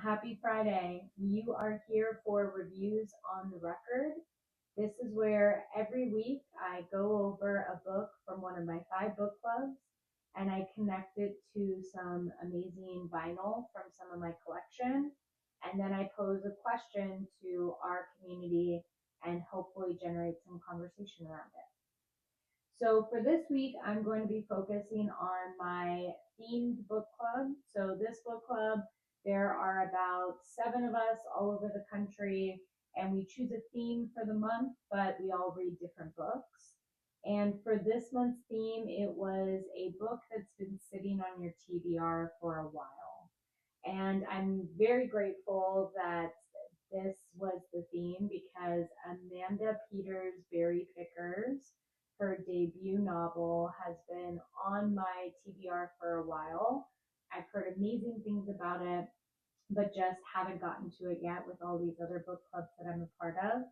Happy Friday. You are here for Reviews on the Record. This is where every week I go over a book from one of my 5 book clubs and I connect it to some amazing vinyl from some of my collection. And then I pose a question to our community and hopefully generate some conversation around it. So for this week, I'm going to be focusing on my themed book club. So this book club, there are about 7 of us all over the country, and we choose a theme for the month, but we all read different books. And for this month's theme, it was a book that's been sitting on your TBR for a while. And I'm very grateful that this was the theme because Amanda Peters Berry Pickers, her debut novel, has been on my TBR for a while. I've heard amazing things about it, but just haven't gotten to it yet with all these other book clubs that I'm a part of.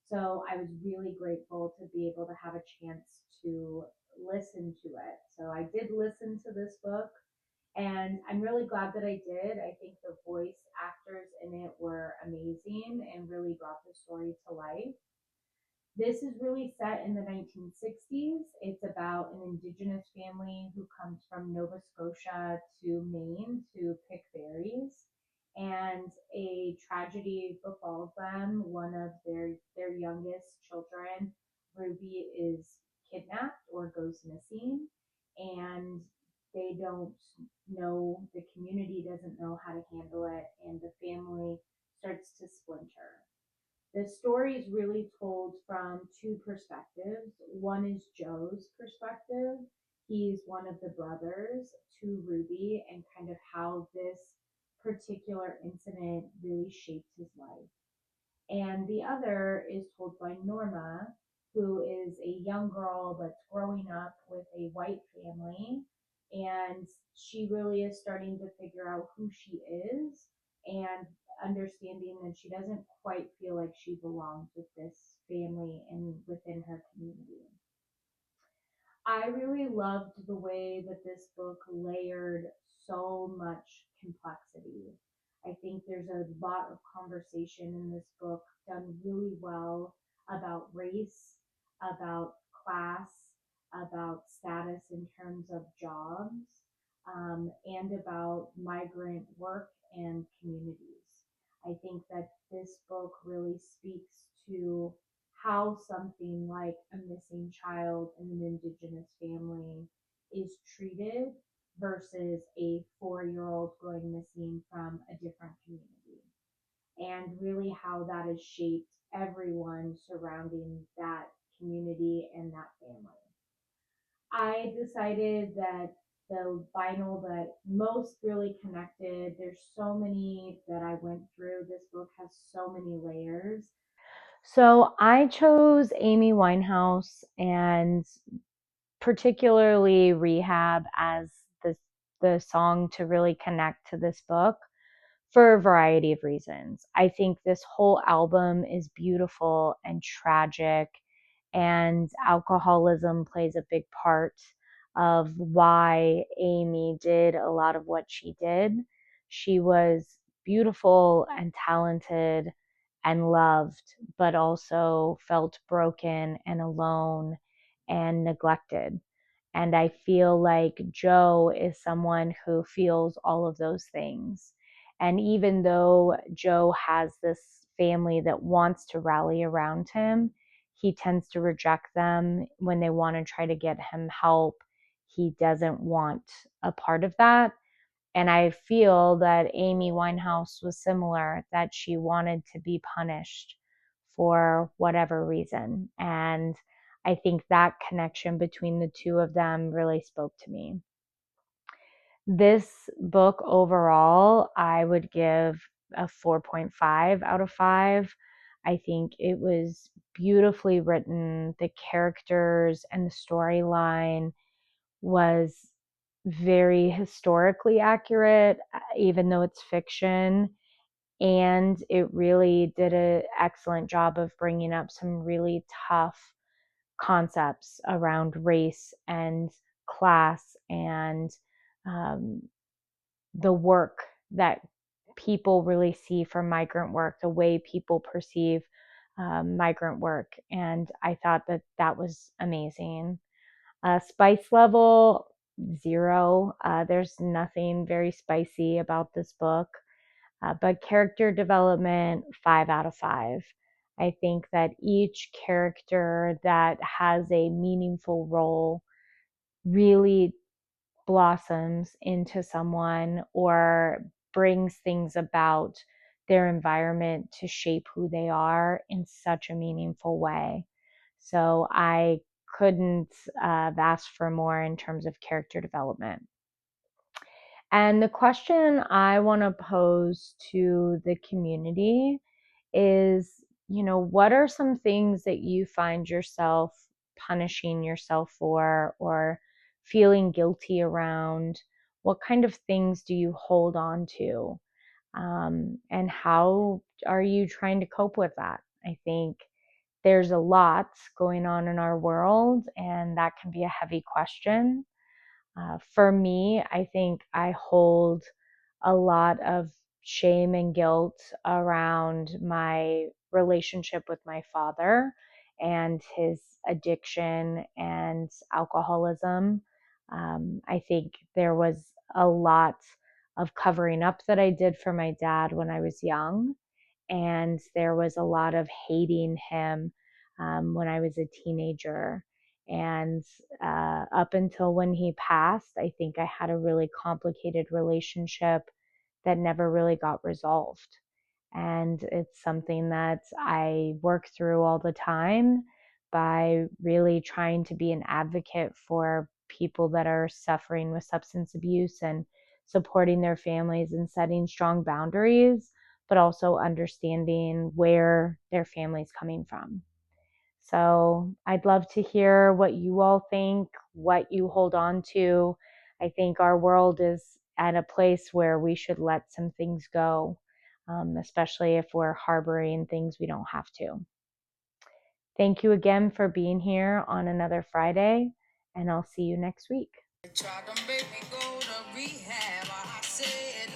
So I was really grateful to be able to have a chance to listen to it. So I did listen to this book and I'm really glad that I did. I think the voice actors in it were amazing and really brought the story to life. This is really set in the 1960s. It's about an indigenous family who comes from Nova Scotia to Maine to pick berries. And a tragedy befalls them. One of their youngest children, Ruby, is kidnapped or goes missing. And they don't know, the community doesn't know how to handle it, and the family starts to splinter. The story is really told from 2 perspectives. One is Joe's perspective. He's one of the brothers to Ruby, and kind of how this particular incident really shaped his life. And the other is told by Norma, who is a young girl that's growing up with a white family. And she really is starting to figure out who she is and understanding that she doesn't quite feel like she belongs with this family and within her community. I really loved the way that this book layered so much complexity. I think there's a lot of conversation in this book done really well about race, about class, about status in terms of jobs, and about migrant work and communities. I think that this book really speaks to how something like a missing child in an indigenous family is treated versus a 4-year old going missing from a different community, and really how that has shaped everyone surrounding that community and that family. I decided that the vinyl that most really connected, there's so many that I went through. This book has so many layers. So I chose Amy Winehouse and particularly Rehab as the song to really connect to this book for a variety of reasons. I think this whole album is beautiful and tragic, and alcoholism plays a big part of why Amy did a lot of what she did. She was beautiful and talented and loved, but also felt broken and alone and neglected. And I feel like Joe is someone who feels all of those things. And even though Joe has this family that wants to rally around him, he tends to reject them when they want to try to get him help. He doesn't want a part of that. And I feel that Amy Winehouse was similar, that she wanted to be punished for whatever reason. And I think that connection between the two of them really spoke to me. This book overall, I would give a 4.5 out of 5. I think it was beautifully written. The characters and the storyline was very historically accurate, even though it's fiction. And it really did an excellent job of bringing up some really tough concepts around race and class and um, the work that people really see from migrant work, the way people perceive migrant work. And I thought that that was amazing. Spice level, 0. There's nothing very spicy about this book. But character development, 5 out of 5. I think that each character that has a meaningful role really blossoms into someone or brings things about their environment to shape who they are in such a meaningful way. So I couldn't have asked for more in terms of character development. And the question I want to pose to the community is, what are some things that you find yourself punishing yourself for or feeling guilty around? What kind of things do you hold on to? And how are you trying to cope with that? I think there's a lot going on in our world, and that can be a heavy question. For me, I think I hold a lot of shame and guilt around my relationship with my father and his addiction and alcoholism. I think there was a lot of covering up that I did for my dad when I was young, and there was a lot of hating him when I was a teenager. And up until when he passed, I think I had a really complicated relationship that never really got resolved. And it's something that I work through all the time by really trying to be an advocate for people that are suffering with substance abuse and supporting their families and setting strong boundaries, but also understanding where their family's coming from. So I'd love to hear what you all think, what you hold on to. I think our world is at a place where we should let some things go, especially if we're harboring things we don't have to. Thank you again for being here on another Friday, and I'll see you next week. Tried to make me go to rehab. I said,